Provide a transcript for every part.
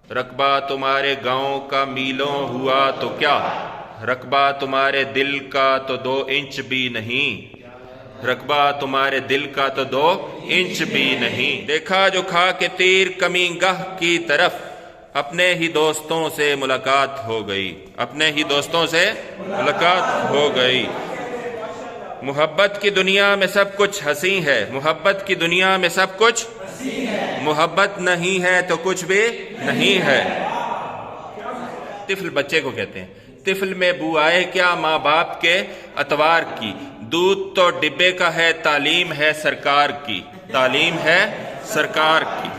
رقبہ تمہارے گاؤں کا میلوں ہوا تو کیا، رقبہ تمہارے دل کا تو 2 انچ بھی نہیں، رقبہ تمہارے دل کا تو 2 انچ بھی نہیں۔ دیکھا جو کھا کے تیر کمین گاہ کی طرف، اپنے ہی دوستوں سے ملاقات ہو گئی، اپنے ہی دوستوں سے ملاقات ہو گئی۔ محبت کی دنیا میں سب کچھ ہنسی ہے، محبت کی دنیا میں سب کچھ ہنسی ہے، محبت نہیں ہے تو کچھ بھی نہیں ہے۔ طفل بچے کو کہتے ہیں۔ طفل میں بو آئے کیا ماں باپ کے اتوار کی، دودھ تو ڈبے کا ہے تعلیم ہے سرکار کی، تعلیم ہے سرکار کی۔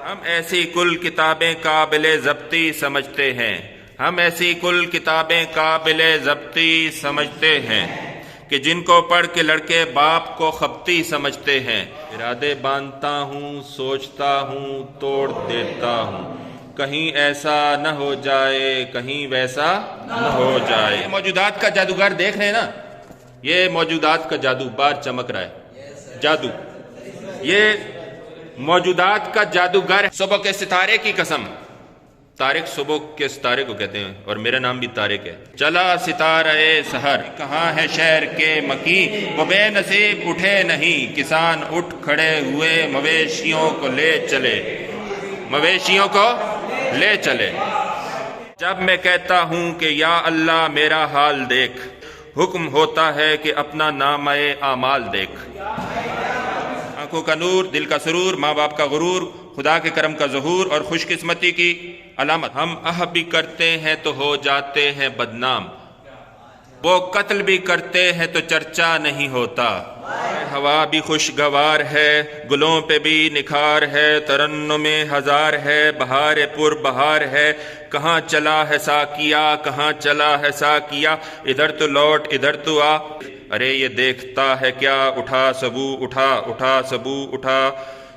ہم ایسی کل کتابیں قابل ضبطی سمجھتے ہیں، ہم ایسی کل کتابیں قابل ضبطی سمجھتے ہیں کہ جن کو پڑھ کے لڑکے باپ کو خبطی سمجھتے ہیں۔ ارادے باندھتا ہوں، سوچتا ہوں، توڑ دیتا ہوں، کہیں ایسا نہ ہو جائے، کہیں ویسا نہ ہو جائے۔ موجودات کا جادوگر دیکھ رہے ہیں نا، یہ موجودات کا جادو بار چمک رہا ہے، جادو، یہ موجودات کا جادوگر۔ صبح کے ستارے کی قسم، طارق صبح کے ستارے کو کہتے ہیں، اور میرا نام بھی طارق ہے۔ چلا ستارہ سحر، کہاں ہے شہر کے مکی، وہ بے نصیب اٹھے نہیں، کسان اٹھ کھڑے ہوئے، مویشیوں کو لے چلے، مویشیوں کو لے چلے۔ جب میں کہتا ہوں کہ یا اللہ میرا حال دیکھ، حکم ہوتا ہے کہ اپنا نامہ اعمال دیکھ۔ آنکھوں کا نور، دل کا سرور، ماں باپ کا غرور، خدا کے کرم کا ظہور اور خوش قسمتی کی علامت۔ ہم بھی کرتے ہیں تو ہو جاتے ہیں بدنام، وہ قتل بھی کرتے ہیں تو چرچا نہیں ہوتا۔ ہوا بھی خوشگوار ہے، گلوں پہ بھی نکھار ہے، ترنم ہزار ہے، بہار پر بہار ہے، کہاں چلا ہے ساقیا، کہاں چلا ہے ساقیا، ادھر تو لوٹ ادھر تو آ، ارے یہ دیکھتا ہے کیا، اٹھا سبو اٹھا، اٹھا سبو اٹھا،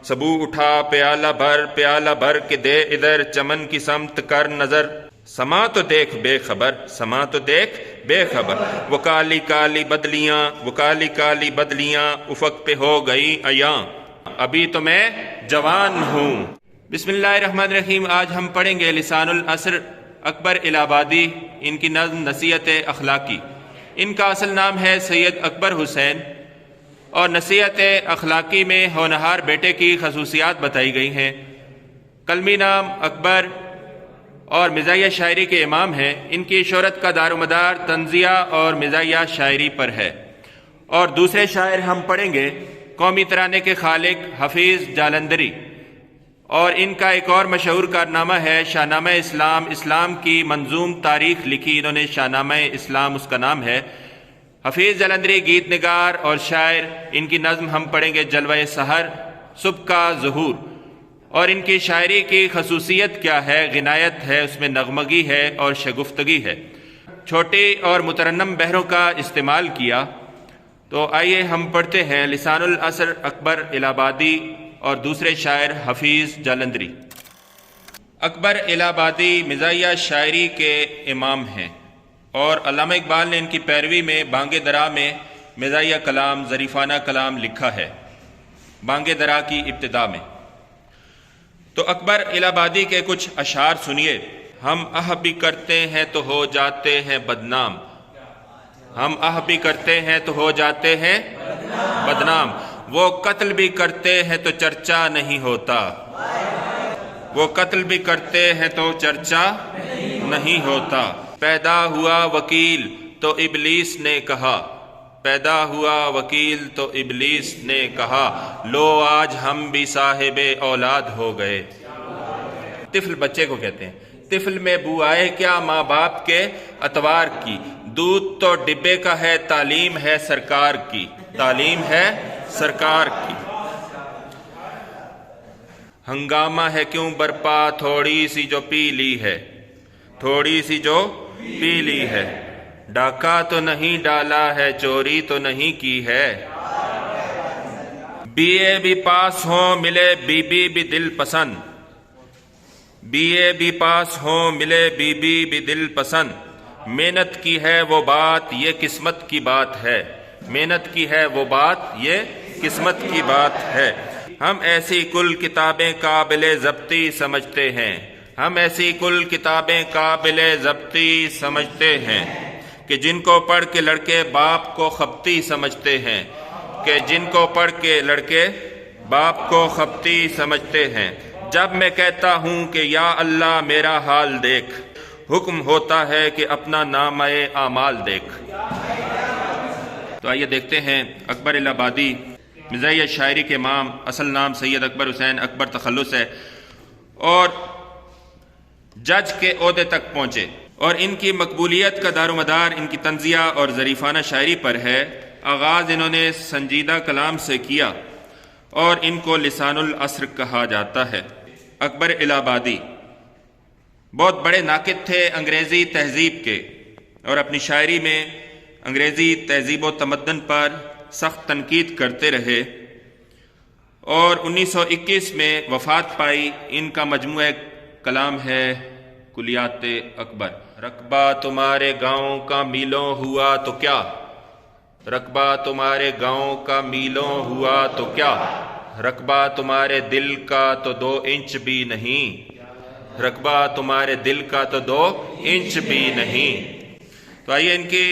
سبو اٹھا، پیالہ بھر کے دے ادھر، چمن کی سمت کر نظر، سما تو دیکھ بے خبر، سما تو دیکھ بے خبر، وہ کالی کالی بدلیاں، وہ کالی کالی بدلیاں افق پہ ہو گئی عیاں، ابھی تو میں جوان ہوں۔ بسم اللہ الرحمن الرحیم۔ آج ہم پڑھیں گے لسان العصر اکبر الہ آبادی، ان کی نظم نصیحت اخلاقی۔ ان کا اصل نام ہے سید اکبر حسین، اور نصیحت اخلاقی میں ہونہار بیٹے کی خصوصیات بتائی گئی ہیں۔ قلمی نام اکبر اور مزاحیہ شاعری کے امام ہیں۔ ان کی شہرت کا دار و مدار طنزیہ اور مزاحیہ شاعری پر ہے۔ اور دوسرے شاعر ہم پڑھیں گے قومی ترانے کے خالق حفیظ جالندری، اور ان کا ایک اور مشہور کارنامہ ہے شاہ نامہ اسلام۔ اسلام کی منظوم تاریخ لکھی انہوں نے، شاہ نامہ اسلام اس کا نام ہے۔ حفیظ جالندری گیت نگار اور شاعر۔ ان کی نظم ہم پڑھیں گے جلوہ سحر، صبح کا ظہور۔ اور ان کی شاعری کی خصوصیت کیا ہے؟ غنایت ہے، اس میں نغمگی ہے اور شگفتگی ہے۔ چھوٹی اور مترنم بحروں کا استعمال کیا۔ تو آئیے ہم پڑھتے ہیں لسان العصر اکبر الہ آبادی اور دوسرے شاعر حفیظ جالندری۔ اکبر الہ آبادی مزاحیہ شاعری کے امام ہیں، اور علامہ اقبال نے ان کی پیروی میں بانگ درا میں مزاحیہ کلام، ظریفانہ کلام لکھا ہے، بانگ درا کی ابتدا میں۔ تو اکبر الہ آبادی کے کچھ اشعار سنیے۔ ہم بھی کرتے ہیں تو ہو جاتے ہیں بدنام، ہم بھی کرتے ہیں تو ہو جاتے ہیں بدنام، وہ قتل بھی کرتے ہیں تو چرچا نہیں ہوتا، وہ قتل بھی کرتے ہیں تو چرچا نہیں ہوتا۔ پیدا ہوا وکیل تو ابلیس نے کہا، پیدا ہوا وکیل تو ابلیس نے کہا، لو آج ہم بھی صاحب اولاد ہو گئے۔ طفل بچے کو کہتے ہیں۔ طفل میں بو آئے کیا ماں باپ کے اتوار کی، دودھ تو ڈبے کا ہے تعلیم ہے سرکار کی، تعلیم ہے سرکار کی۔ ہنگامہ ہے کیوں برپا، تھوڑی سی جو پی لی ہے، تھوڑی سی جو پی لی ہے، ڈاکہ تو نہیں ڈالا ہے، چوری تو نہیں کی ہے، بی اے بھی پاس ہوں ملے بی بی بھی دل پسند، بی اے بھی پاس ہوں ملے بی بی بھی دل پسند، محنت کی ہے وہ بات یہ قسمت کی بات ہے، محنت کی ہے وہ بات یہ قسمت کی بات ہے۔ ہم ایسی کل کتابیں قابل ضبطی سمجھتے ہیں، ہم ایسی کل کتابیں قابل ضبطی سمجھتے ہیں کہ جن کو پڑھ کے لڑکے باپ کو خبتی سمجھتے ہیں، کہ جن کو پڑھ کے لڑکے باپ کو خبتی سمجھتے ہیں۔ جب میں کہتا ہوں کہ یا اللہ میرا حال دیکھ، حکم ہوتا ہے کہ اپنا نامہ اعمال دیکھ۔ تو آئیے دیکھتے ہیں اکبر الہ آبادی مزاحیہ شاعری کے امام، اصل نام سید اکبر حسین اکبر تخلص ہے، اور جج کے عہدے تک پہنچے، اور ان کی مقبولیت کا دار و مدار ان کی طنزیہ اور ظریفانہ شاعری پر ہے۔ آغاز انہوں نے سنجیدہ کلام سے کیا اور ان کو لسان العصر کہا جاتا ہے۔ اکبر الہ آبادی بہت بڑے ناقد تھے انگریزی تہذیب کے، اور اپنی شاعری میں انگریزی تہذیب و تمدن پر سخت تنقید کرتے رہے، اور 1921 میں وفات پائی۔ ان کا مجموعہ کلام ہے کلیات اکبر۔ رقبہ تمہارے گاؤں کا میلوں ہوا تو کیا، رقبہ تمہارے گاؤں کا میلوں ہوا تو کیا، رقبہ تمہارے دل کا تو 2 انچ بھی نہیں، رقبہ تمہارے دل کا تو 2 انچ بھی نہیں۔ تو آئیے ان کی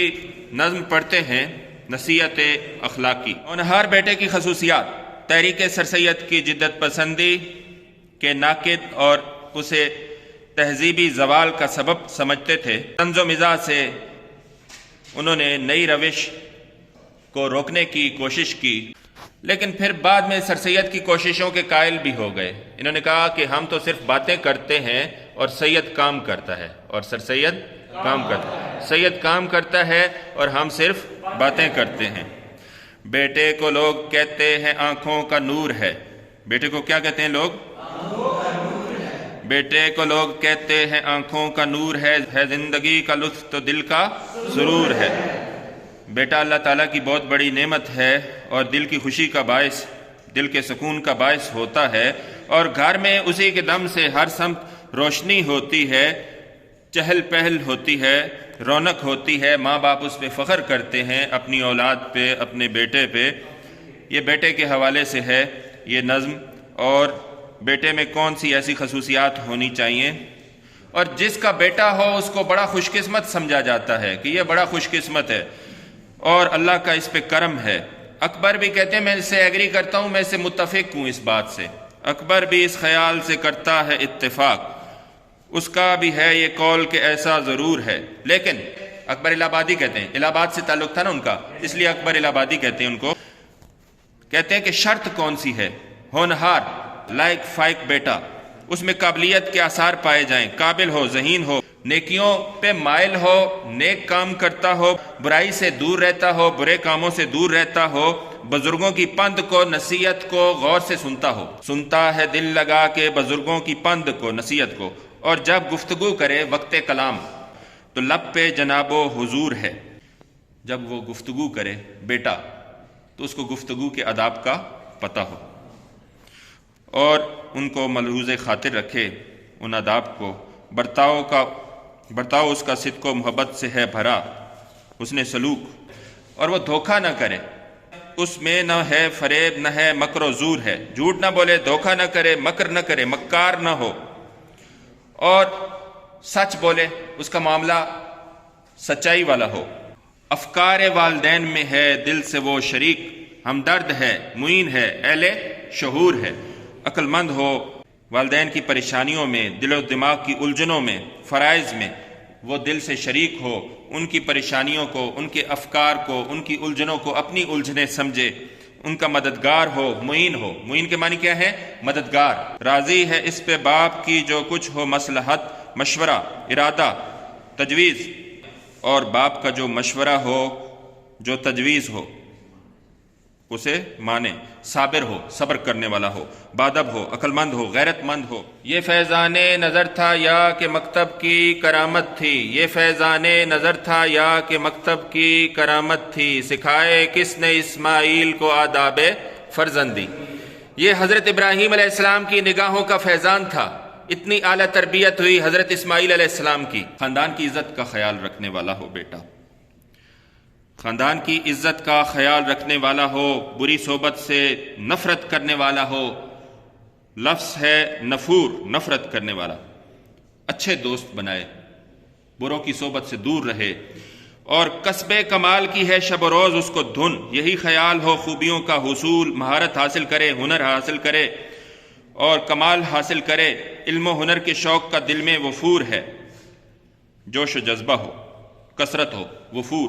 نظم پڑھتے ہیں، نصیحت اخلاقی۔ ہونہار بیٹے کی خصوصیات: تحریک سر سید کی جدت پسندی کے ناقد اور اسے تہذیبی زوال کا سبب سمجھتے تھے۔ طنز و مزاح سے انہوں نے نئی روش کو روکنے کی کوشش کی، لیکن پھر بعد میں سر سید کی کوششوں کے قائل بھی ہو گئے۔ انہوں نے کہا کہ ہم تو صرف باتیں کرتے ہیں اور سید کام کرتا ہے، اور سر سید کام کرتا ہے، سید کام کرتا ہے اور ہم صرف باتیں کرتے ہیں۔ بیٹے کو لوگ کہتے ہیں آنکھوں کا نور ہے، بیٹے کو کیا کہتے ہیں لوگ؟ بیٹے کو لوگ کہتے ہیں آنکھوں کا نور ہے زندگی کا لطف تو دل کا سرور ہے۔ بیٹا اللہ تعالیٰ کی بہت بڑی نعمت ہے اور دل کی خوشی کا باعث، دل کے سکون کا باعث ہوتا ہے، اور گھر میں اسی کے دم سے ہر سمت روشنی ہوتی ہے، چہل پہل ہوتی ہے، رونق ہوتی ہے، ماں باپ اس پہ فخر کرتے ہیں، اپنی اولاد پہ، اپنے بیٹے پہ۔ یہ بیٹے کے حوالے سے ہے یہ نظم، اور بیٹے میں کون سی ایسی خصوصیات ہونی چاہیے، اور جس کا بیٹا ہو اس کو بڑا خوش قسمت سمجھا جاتا ہے کہ یہ بڑا خوش قسمت ہے، اور اللہ کا اس پہ کرم ہے۔ اکبر بھی کہتے ہیں میں اس سے ایگری کرتا ہوں، میں اس سے متفق ہوں، اس بات سے۔ اکبر بھی اس خیال سے کرتا ہے اتفاق، اس کا بھی ہے یہ قول کہ ایسا ضرور ہے۔ لیکن اکبر الہ آبادی کہتے ہیں، الہ آباد سے تعلق تھا نا ان کا، اس لیے اکبر الہ آبادی کہتے ہیں ان کو، کہتے ہیں کہ شرط کون سی ہے؟ ہونہار، لائق فائق بیٹا، اس میں قابلیت کے آثار پائے جائیں، قابل ہو، ذہین ہو، نیکیوں پہ مائل ہو، نیک کام کرتا ہو، برائی سے دور رہتا ہو، برے کاموں سے دور رہتا ہو، بزرگوں کی پند کو، نصیحت کو غور سے سنتا ہو، سنتا ہے دل لگا کے بزرگوں کی پند کو، نصیحت کو، اور جب گفتگو کرے وقت کلام تو لب پہ جناب و حضور ہے۔ جب وہ گفتگو کرے بیٹا تو اس کو گفتگو کے آداب کا پتہ ہو، اور ان کو ملحوظ خاطر رکھے، ان آداب کو۔ برتاؤ اس کا صدق و محبت سے ہے بھرا، اس نے سلوک، اور وہ دھوکہ نہ کرے، اس میں نہ ہے فریب نہ ہے مکر و زور ہے، جھوٹ نہ بولے، دھوکہ نہ کرے، مکر نہ کرے، مکار نہ ہو، اور سچ بولے، اس کا معاملہ سچائی والا ہو۔ افکار والدین میں ہے دل سے وہ شریک، ہمدرد ہے، معین ہے، اہل شعور ہے، عقل مند ہو، والدین کی پریشانیوں میں، دل و دماغ کی الجھنوں میں، فرائض میں وہ دل سے شریک ہو، ان کی پریشانیوں کو، ان کے افکار کو، ان کی الجھنوں کو اپنی الجھنیں سمجھے، ان کا مددگار ہو، معین ہو۔ معین کے معنی کیا ہے؟ مددگار۔ راضی ہے اس پہ باپ کی جو کچھ ہو مصلحت، مشورہ، ارادہ، تجویز، اور باپ کا جو مشورہ ہو، جو تجویز ہو اسے مانے، صابر ہو، صبر کرنے والا ہو، بادب ہو، عقل مند ہو، غیرت مند ہو۔ یہ فیضان نظر تھا یا کہ مکتب کی کرامت تھی، یہ فیضان نظر تھا یا کہ مکتب کی کرامت تھی، سکھائے کس نے اسماعیل کو آداب فرزندی۔ یہ حضرت ابراہیم علیہ السلام کی نگاہوں کا فیضان تھا، اتنی اعلیٰ تربیت ہوئی حضرت اسماعیل علیہ السلام کی۔ خاندان کی عزت کا خیال رکھنے والا ہو بیٹا، خاندان کی عزت کا خیال رکھنے والا ہو، بری صحبت سے نفرت کرنے والا ہو۔ لفظ ہے نفور، نفرت کرنے والا۔ اچھے دوست بنائے، بروں کی صحبت سے دور رہے، اور کسب کمال کی ہے شب و روز اس کو دھن، یہی خیال ہو خوبیوں کا حصول، مہارت حاصل کرے، ہنر حاصل کرے اور کمال حاصل کرے، علم و ہنر کے شوق کا دل میں وفور ہے، جوش و جذبہ ہو، کثرت ہو، وفور۔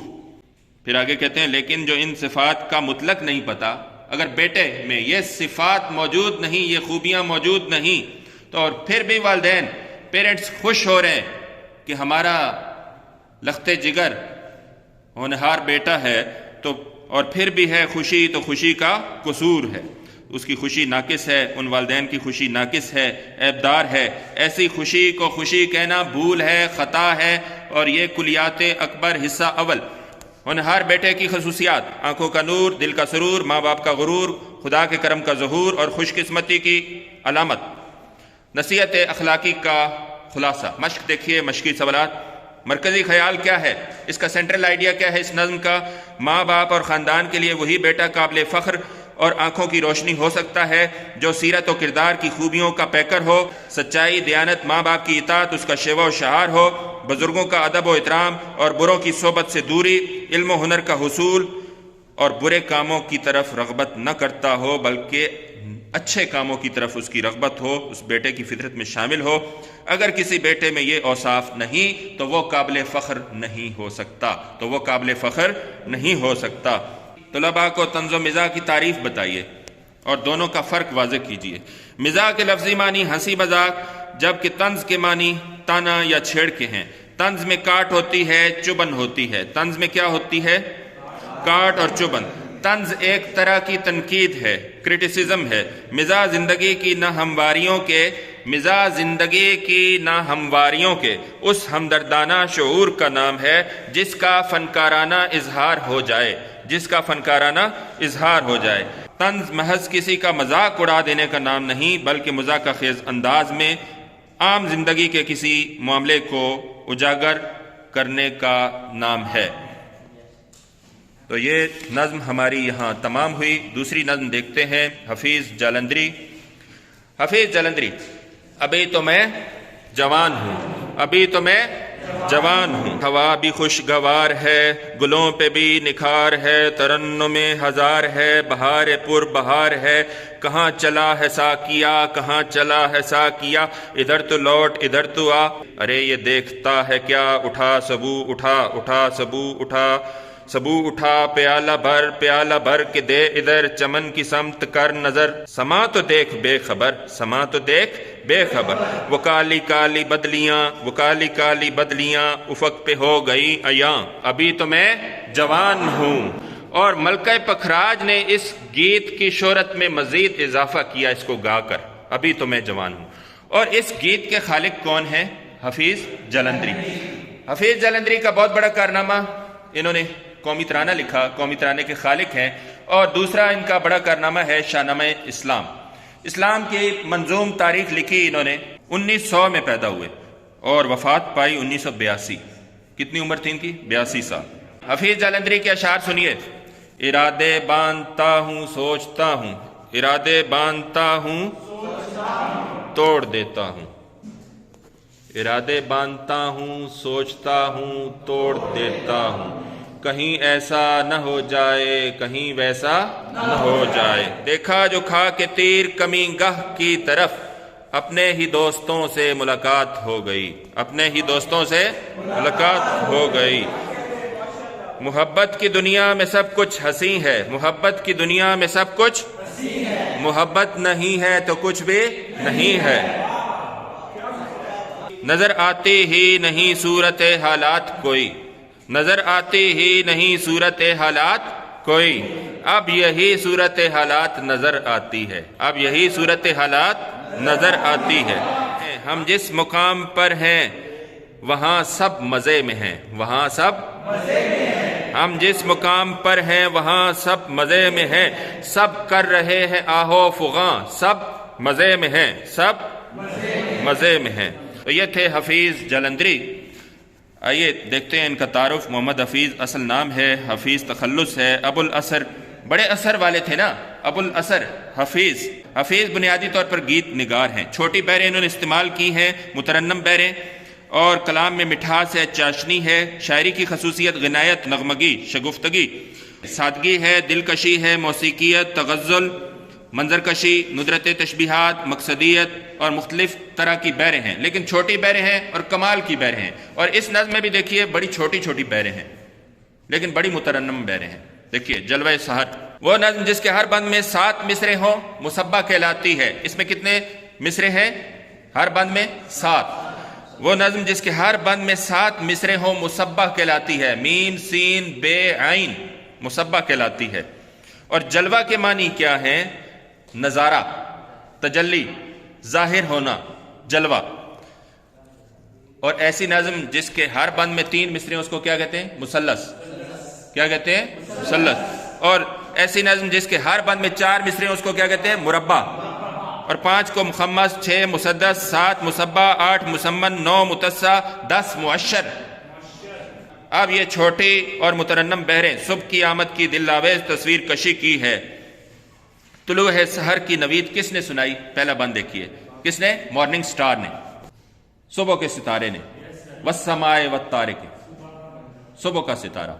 پھر آگے کہتے ہیں لیکن جو ان صفات کا مطلق نہیں پتا، اگر بیٹے میں یہ صفات موجود نہیں، یہ خوبیاں موجود نہیں، تو اور پھر بھی والدین، پیرنٹس خوش ہو رہے ہیں کہ ہمارا لخت جگر ہونہار بیٹا ہے، تو اور پھر بھی ہے خوشی، تو خوشی کا قصور ہے، اس کی خوشی ناقص ہے، ان والدین کی خوشی ناقص ہے، عیبدار ہے۔ ایسی خوشی کو خوشی کہنا بھول ہے، خطا ہے، اور یہ کلیات اکبر حصہ اول۔ ہونہار بیٹے کی خصوصیات: آنکھوں کا نور، دل کا سرور، ماں باپ کا غرور، خدا کے کرم کا ظہور اور خوش قسمتی کی علامت۔ نصیحت اخلاقی کا خلاصہ۔ مشق دیکھیے، مشقی سوالات۔ مرکزی خیال کیا ہے؟ اس کا سینٹرل آئیڈیا کیا ہے اس نظم کا؟ ماں باپ اور خاندان کے لیے وہی بیٹا قابل فخر اور آنکھوں کی روشنی ہو سکتا ہے جو سیرت و کردار کی خوبیوں کا پیکر ہو، سچائی، دیانت، ماں باپ کی اطاعت اس کا شیوہ و شعار ہو، بزرگوں کا ادب و احترام اور بروں کی صحبت سے دوری، علم و ہنر کا حصول اور برے کاموں کی طرف رغبت نہ کرتا ہو بلکہ اچھے کاموں کی طرف اس کی رغبت ہو، اس بیٹے کی فطرت میں شامل ہو۔ اگر کسی بیٹے میں یہ اوصاف نہیں تو وہ قابل فخر نہیں ہو سکتا، تو وہ قابل فخر نہیں ہو سکتا۔ طلباء کو طنز و مزاح کی تعریف بتائیے اور دونوں کا فرق واضح کیجیے۔ مزاح کے لفظی معنی ہنسی مذاق، جبکہ طنز کے معنی تانا یا چھیڑ کے ہیں۔ طنز میں کاٹ ہوتی ہے، چبن ہوتی ہے۔ طنز میں کیا ہوتی ہے؟ کاٹ اور چبن۔ طنز ایک طرح کی تنقید ہے، کرٹیسزم ہے۔ مزاح زندگی کی ناہمواریوں کے اس ہمدردانہ شعور کا نام ہے جس کا فنکارانہ اظہار ہو جائے۔ طنز محض کسی کا مذاق اڑا دینے کا نام نہیں بلکہ مذاق خیز انداز میں عام زندگی کے کسی معاملے کو اجاگر کرنے کا نام ہے۔ تو یہ نظم ہماری یہاں تمام ہوئی۔ دوسری نظم دیکھتے ہیں، حفیظ جالندری۔ حفیظ جالندری: ابھی تو میں جوان ہوں، ابھی تو میں جوان ہوں، ہوا بھی خوشگوار ہے، گلوں پہ بھی نکھار ہے، ترنم ہزار ہے، بہار پر بہار ہے، کہاں چلا ہے ساقیا، کہاں چلا ہے ساقیا، ادھر تو لوٹ ادھر تو آ، ارے یہ دیکھتا ہے کیا، اٹھا سبو اٹھا، اٹھا سبو اٹھا، سبو اٹھا، پیالہ بھر کے دے ادھر، چمن کی سمت کر نظر، سما تو دیکھ بے خبر، سما تو دیکھ بے خبر، وہ کالی کالی بدلیاں افق پہ ہو گئی عیاں، ابھی تو میں جوان ہوں۔ اور ملکہ پکھراج نے اس گیت کی شہرت میں مزید اضافہ کیا اس کو گا کر، ابھی تو میں جوان ہوں۔ اور اس گیت کے خالق کون ہیں؟ حفیظ جالندری۔ حفیظ جالندری کا بہت بڑا کارنامہ، انہوں نے قومی ترانہ لکھا، قومی ترانے کے خالق ہیں۔ اور دوسرا ان کا بڑا کارنامہ ہے شاہنامہ اسلام۔ اسلام کی منظوم تاریخ لکھی انہوں نے، 1900 میں پیدا ہوئے اور وفات پائی 1982۔ کتنی عمر تھی ان کی؟ 82 سال۔ حفیظ جالندری کے اشعار سنیے: ارادے باندھتا ہوں سوچتا ہوں، ارادے باندھتا ہوں توڑ دیتا ہوں، ارادے باندھتا ہوں سوچتا ہوں توڑ دیتا ہوں، کہیں ایسا نہ ہو جائے کہیں ویسا نہ ہو جائے، دیکھا جو کھا کے تیر کمی گاہ کی طرف، اپنے ہی دوستوں سے ملاقات ہو گئی، اپنے ہی دوستوں سے ملاقات ہو گئی، محبت کی دنیا میں سب کچھ ہنسی ہے، محبت کی دنیا میں سب کچھ ہنسی ہے، محبت نہیں ہے تو کچھ بھی نہیں ہے، نظر آتی ہی نہیں صورت حالات کوئی، نظر آتی ہی نہیں صورت حالات کوئی، اب یہی صورت حالات نظر آتی ہے، اب یہی صورت حالات نظر آتی ہے، ہم جس مقام پر ہیں وہاں سب مزے میں ہیں، وہاں سب مزے میں ہیں، ہم جس مقام پر ہیں وہاں سب مزے میں ہیں، سب کر رہے ہیں آہو فغاں، سب مزے میں ہیں، سب مزے میں ہیں۔ تو یہ تھے حفیظ جالندری۔ آئیے دیکھتے ہیں ان کا تعارف۔ محمد حفیظ اصل نام ہے، حفیظ تخلص ہے، ابو الاثر، بڑے اثر والے تھے نا، ابو الاسر حفیظ بنیادی طور پر گیت نگار ہیں، چھوٹی بحریں انہوں نے استعمال کی ہیں، مترنم بحریں، اور کلام میں مٹھاس ہے، چاشنی ہے، شاعری کی خصوصیت غنایت، نغمگی، شگفتگی، سادگی ہے، دلکشی ہے، موسیقیت، تغزل، منظر کشی، ندرت تشبیہات، مقصدیت اور مختلف طرح کی بحریں ہیں، لیکن چھوٹی بحریں ہیں اور کمال کی بحریں ہیں۔ اور اس نظم میں بھی دیکھیے بڑی چھوٹی چھوٹی بحریں ہیں لیکن بڑی مترنم بحریں ہیں۔ دیکھیے جلوہ سحر، وہ نظم جس کے ہر بند میں 7 مصرے ہوں مصبہ کہلاتی ہے۔ اس میں کتنے مصرے ہیں؟ ہر بند میں 7۔ وہ نظم جس کے ہر بند میں 7 مصرے ہوں مصبہ کہلاتی ہے، میم سین بے عین، مصبہ کہلاتی ہے۔ اور جلوہ کے معنی کیا ہے؟ نظارہ، تجلی، ظاہر ہونا، جلوہ۔ اور ایسی نظم جس کے ہر بند میں 3 مصرے ہیں اس کو کیا کہتے ہیں؟ مثلث۔ کیا کہتے ہیں؟ مثلث۔ اور ایسی نظم جس کے ہر بند میں 4 مصرے ہیں اس کو کیا کہتے ہیں؟ مربع۔ اور 5 کو مخمس، 6 مسدس، 7 مصبع، 8 مسمن، 9 متصع، 10 معشر۔ اب یہ چھوٹی اور مترنم بحریں صبح کی آمد کی دل آویز تصویر کشی کی ہے۔ طلوع سحر کی نوید کس نے سنائی؟ پہلا بند دیکھیے، کس نے؟ مارننگ سٹار نے، صبح کے ستارے نے۔ والسماء والطارق، صبح کا ستارہ۔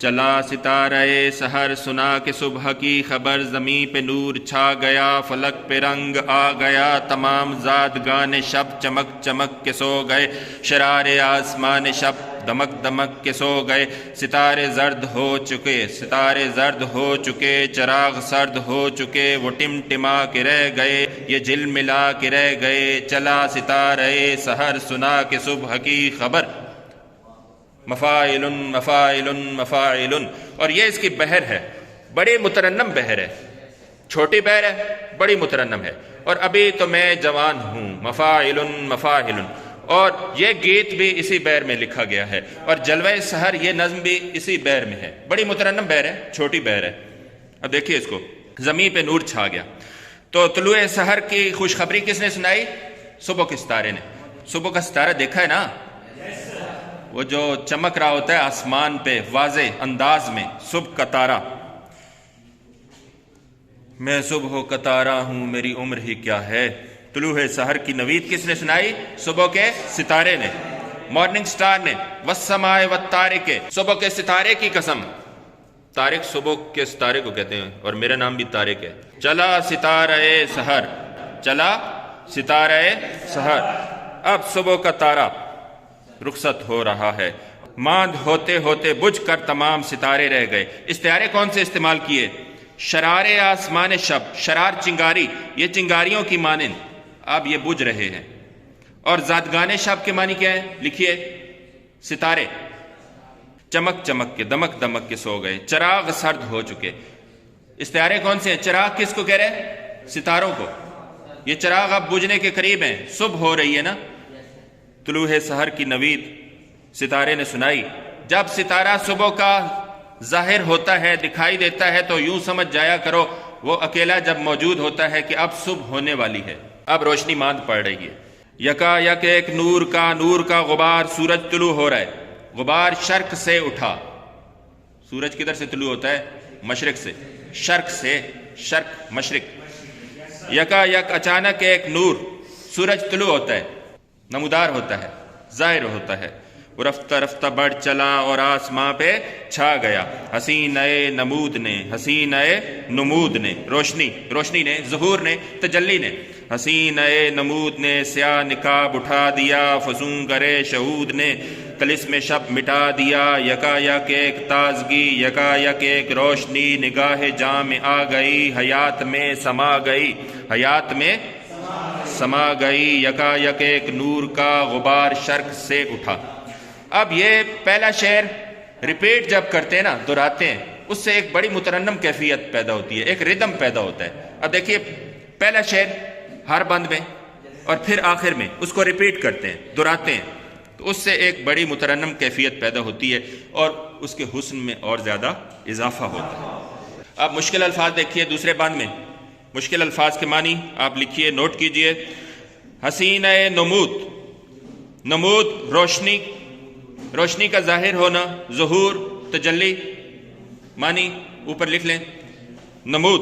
چلا ستارہ سحر سنا کہ صبح کی خبر، زمین پہ نور چھا گیا، فلک پہ رنگ آ گیا، تمام زادگان شب چمک چمک کے سو گئے، شرار آسمان شب دمک دمک کے سو گئے، ستارے زرد ہو چکے، ستارے زرد ہو چکے، چراغ سرد ہو چکے، وہ ٹمٹما کے رہ گئے، یہ جل ملا کے رہ گئے، چلا ستارہ سحر سنا کہ صبح کی خبر، مفاعل مفاعل مفاعل۔ اور یہ اس کی بحر ہے، بڑی مترنم بحر ہے، چھوٹی بحر ہے، بڑی مترنم ہے۔ اور ابھی تو میں جوان ہوں، مفاعل مفاعل۔ اور یہ گیت بھی اسی بحر میں لکھا گیا ہے، اور جلوہ سحر یہ نظم بھی اسی بحر میں ہے، بڑی مترنم بحر ہے، چھوٹی بحر ہے۔ اب دیکھیے اس کو، زمین پہ نور چھا گیا۔ تو طلوع سحر کی خوشخبری کس نے سنائی؟ صبح کے ستارے نے۔ صبح کا ستارہ دیکھا ہے نا، وہ جو چمک رہا ہوتا ہے آسمان پہ واضح انداز میں، صبح کا تارہ۔ میں صبح کا تارہ ہوں، میری عمر ہی کیا ہے۔ طلوع سحر کی نوید کس نے سنائی؟ صبح کے ستارے نے، مارننگ سٹار نے۔ والسماء والطارق، صبح کے ستارے کی قسم۔ طارق صبح کے ستارے کو کہتے ہیں، اور میرا نام بھی طارق ہے۔ چلا ستارہ سحر، چلا ستارہ سحر۔ اب صبح کا تارہ رخصت ہو رہا ہے، ماند ہوتے ہوتے بجھ کر تمام ستارے رہ گئے۔ استعارے کون سے استعمال کیے؟ شرار آسمان شب، شرار چنگاری، یہ چنگاریوں کی مانند اب یہ بجھ رہے ہیں۔ اور زادگان شب کے معنی کیا ہے؟ لکھیے، ستارے چمک چمک کے، دمک دمک کے سو گئے، چراغ سرد ہو چکے۔ استعارے کون سے ہیں؟ چراغ کس کو کہہ رہے ہیں؟ ستاروں کو۔ یہ چراغ اب بجھنے کے قریب ہیں، صبح ہو رہی ہے نا۔ طلوع سحر کی نوید ستارے نے سنائی۔ جب ستارہ صبح کا ظاہر ہوتا ہے، دکھائی دیتا ہے، تو یوں سمجھ جایا کرو وہ اکیلا جب موجود ہوتا ہے کہ اب صبح ہونے والی ہے، اب روشنی ماند پڑ رہی ہے۔ یکا یک ایک نور کا غبار، سورج طلوع ہو رہا ہے، غبار شرق سے اٹھا۔ سورج کدھر سے طلوع ہوتا ہے؟ مشرق سے، شرق سے، شرق مشرق۔ یکا یک اچانک ایک نور، سورج طلوع ہوتا ہے، نمودار ہوتا ہے، ظاہر ہوتا ہے، وہ رفتہ رفتہ بڑھ چلا اور آسماں پہ چھا گیا۔ حسین نمود نے، حسین نمود نے، روشنی نے، ظہور نے، تجلی نے۔ حسین نمود نے سیاہ نقاب اٹھا دیا، فزون گرے شہود نے طلسم شب مٹا دیا۔ یکا یک ایک تازگی، یکا یک ایک روشنی نگاہ جاں میں آ گئی، حیات میں سما گئی، حیات میں سما گئی۔ یکا یک ایک نور کا غبار شرق سے اٹھا۔ اب یہ پہلا شعر ریپیٹ جب کرتے ہیں نا، دہراتے ہیں، اس سے ایک بڑی مترنم کیفیت پیدا ہوتی ہے، ایک ردم پیدا ہوتا ہے۔ اب دیکھیے پہلا شعر ہر بند میں اور پھر آخر میں اس کو ریپیٹ کرتے ہیں، دہراتے ہیں، تو اس سے ایک بڑی مترنم کیفیت پیدا ہوتی ہے اور اس کے حسن میں اور زیادہ اضافہ ہوتا ہے۔ اب مشکل الفاظ دیکھیے دوسرے بند میں، مشکل الفاظ کے معنی آپ لکھیے، نوٹ کیجئے۔ حسین نمود، نمود روشنی، روشنی کا ظاہر ہونا، ظہور، تجلی، معنی اوپر لکھ لیں۔ نمود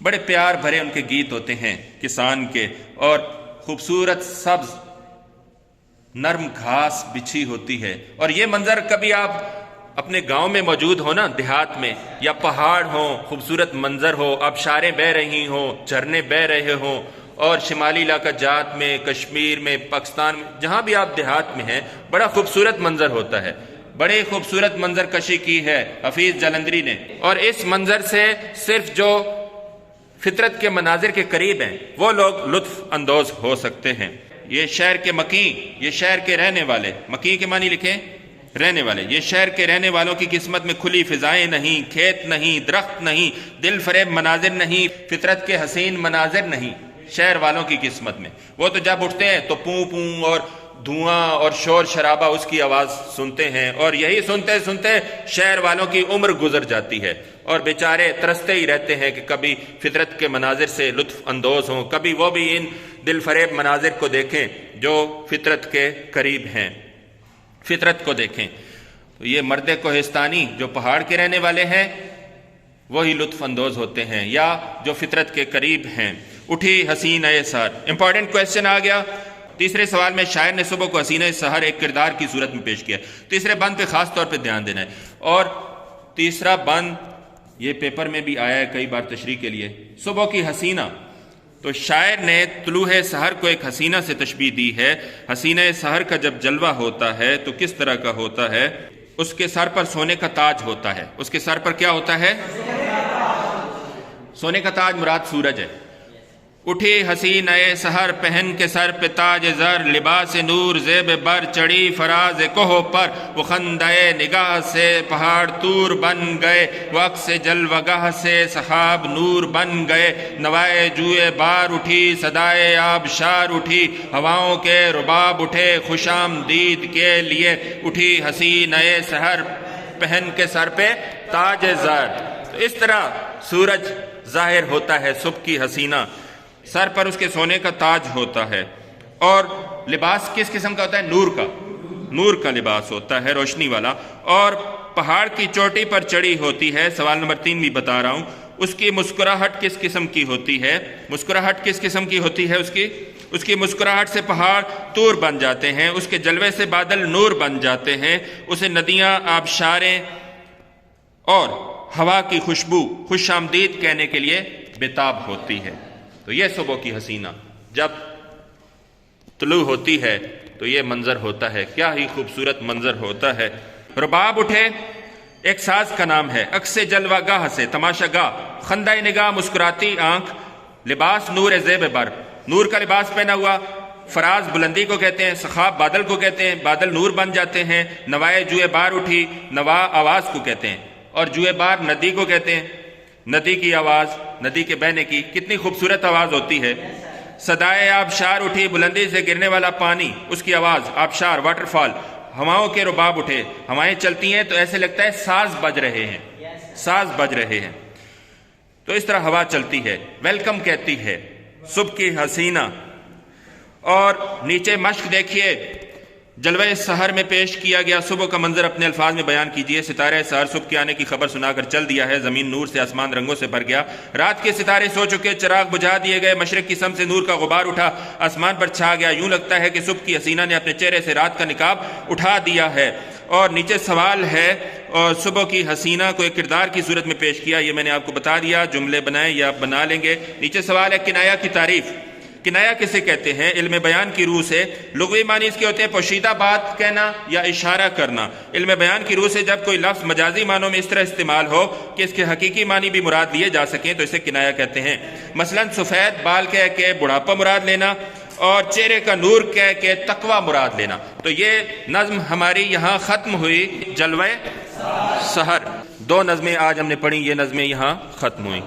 بڑے پیار بھرے ان کے گیت ہوتے ہیں کسان کے، اور خوبصورت سبز نرم گھاس بچھی ہوتی ہے۔ اور یہ منظر کبھی آپ اپنے گاؤں میں موجود ہو نا، دیہات میں، یا پہاڑ ہوں، خوبصورت منظر ہو، آبشاریں بہہ رہی ہوں، جھرنے بہہ رہے ہوں، اور شمالی علاقہ جات میں، کشمیر میں، پاکستان میں، جہاں بھی آپ دیہات میں ہیں، بڑا خوبصورت منظر ہوتا ہے۔ بڑے خوبصورت منظر کشی کی ہے حفیظ جلندری نے، اور اس منظر سے صرف جو فطرت کے مناظر کے قریب ہیں وہ لوگ لطف اندوز ہو سکتے ہیں۔ یہ شہر کے مکین، یہ شہر کے رہنے والے، مکین کے معنی لکھیں رہنے والے، یہ شہر کے رہنے والوں کی قسمت میں کھلی فضائیں نہیں، کھیت نہیں، درخت نہیں، دل فریب مناظر نہیں، فطرت کے حسین مناظر نہیں شہر والوں کی قسمت میں۔ وہ تو جب اٹھتے ہیں تو پوں پوں اور دھواں اور شور شرابہ اس کی آواز سنتے ہیں، اور یہی سنتے سنتے شہر والوں کی عمر گزر جاتی ہے، اور بیچارے ترستے ہی رہتے ہیں کہ کبھی فطرت کے مناظر سے لطف اندوز ہوں، کبھی وہ بھی ان دل فریب مناظر کو دیکھیں جو فطرت کے قریب ہیں، فطرت کو دیکھیں۔ تو یہ مرد کوہستانی جو پہاڑ کے رہنے والے ہیں وہی لطف اندوز ہوتے ہیں، یا جو فطرت کے قریب ہیں۔ اٹھی حسین سحر، امپورٹنٹ کویسچن آ گیا۔ تیسرے سوال میں شاعر نے صبح کو حسین سحر ایک کردار کی صورت میں پیش کیا۔ تیسرے بند پہ خاص طور پہ دھیان دینا ہے، اور تیسرا بند یہ پیپر میں بھی آیا ہے کئی بار تشریح کے لیے، صبح کی حسینہ۔ تو شاعر نے طلوع سحر کو ایک حسینہ سے تشبیہ دی ہے۔ حسینہ سحر کا جب جلوہ ہوتا ہے تو کس طرح کا ہوتا ہے؟ اس کے سر پر سونے کا تاج ہوتا ہے۔ اس کے سر پر کیا ہوتا ہے؟ سونے کا تاج، مراد سورج ہے۔ اٹھی حسینہ سحر، پہن کے سر پہ تاج زر، لباس نور زیب بر، چڑھی فراز کوہ پر، وہ خندۂ نگاہ سے پہاڑ طور بن گئے، وہ عکس جلوہ گاہ سے سحاب نور بن گئے، نوائے جوئے بار اٹھی، صدائے آبشار اٹھی، ہواؤں کے رباب اٹھے، خوش آمدید کے لیے اٹھی حسینہ سحر، پہن کے سر پہ تاج زر۔ تو اس طرح سورج ظاہر ہوتا ہے صبح کی حسینہ، سر پر اس کے سونے کا تاج ہوتا ہے، اور لباس کس قسم کا ہوتا ہے؟ نور کا، نور کا لباس ہوتا ہے، روشنی والا، اور پہاڑ کی چوٹی پر چڑھی ہوتی ہے۔ سوال نمبر 3 بھی بتا رہا ہوں، اس کی مسکراہٹ کس قسم کی ہوتی ہے؟ مسکراہٹ کس قسم کی ہوتی ہے اس کی مسکراہٹ سے پہاڑ طور بن جاتے ہیں، اس کے جلوے سے بادل نور بن جاتے ہیں، اسے ندیاں، آبشاریں اور ہوا کی خوشبو خوش آمدید کہنے کے لیے بےتاب ہوتی ہے۔ تو یہ صبح کی حسینہ جب طلوع ہوتی ہے تو یہ منظر ہوتا ہے، کیا ہی خوبصورت منظر ہوتا ہے۔ رباب اٹھے ایک ساز کا نام ہے، عکس جلوہ گاہ سے تماشا گاہ، خندہ نگاہ مسکراتی آنکھ، لباس نور زیب بر، نور کا لباس پہنا ہوا، فراز بلندی کو کہتے ہیں، سحاب بادل کو کہتے ہیں، بادل نور بن جاتے ہیں، نوائے جوئے بار اٹھی، نوا آواز کو کہتے ہیں، اور جوئے بار ندی کو کہتے ہیں، ندی کی آواز، ندی کے بہنے کی کتنی خوبصورت آواز ہوتی ہے۔ صدائے آبشار اٹھی، بلندی سے گرنے والا پانی، اس کی آواز، آبشار، واٹر فال، ہواؤں کے رباب اٹھے، ہوائیں چلتی ہیں تو ایسے لگتا ہے ساز بج رہے ہیں، ساز بج رہے ہیں۔ تو اس طرح ہوا چلتی ہے، ویلکم کہتی ہے صبح کی حسینہ۔ اور نیچے مشق دیکھیے، جلوہ سحر میں پیش کیا گیا صبح کا منظر اپنے الفاظ میں بیان کیجئے۔ ستارہ سحر صبح کے آنے کی خبر سنا کر چل دیا ہے، زمین نور سے، آسمان رنگوں سے بھر گیا، رات کے ستارے سو چکے، چراغ بجھا دیے گئے، مشرق کی سمت سے نور کا غبار اٹھا، آسمان پر چھا گیا، یوں لگتا ہے کہ صبح کی حسینہ نے اپنے چہرے سے رات کا نقاب اٹھا دیا ہے۔ اور نیچے سوال ہے، اور صبح کی حسینہ کو ایک کردار کی صورت میں پیش کیا، یہ میں نے آپ کو بتا دیا، جملے بنائیں یا آپ بنا لیں گے۔ نیچے سوال ہے کنایہ کی تعریف، کنایہ کسے کہتے ہیں؟ علم بیان کی روح سے لغوی معنی اس کے ہوتے ہیں پوشیدہ بات کہنا یا اشارہ کرنا۔ علم بیان کی روح سے جب کوئی لفظ مجازی معنوں میں اس طرح استعمال ہو کہ اس کے حقیقی معنی بھی مراد لیے جا سکیں تو اسے کنایہ کہتے ہیں۔ مثلا سفید بال کہہ کے بڑھاپا مراد لینا، اور چہرے کا نور کہہ کے تقوی مراد لینا۔ تو یہ نظم ہماری یہاں ختم ہوئی، جلوہ سحر۔ 2 نظمیں آج ہم نے پڑھی، یہ نظمیں یہاں ختم ہوئی۔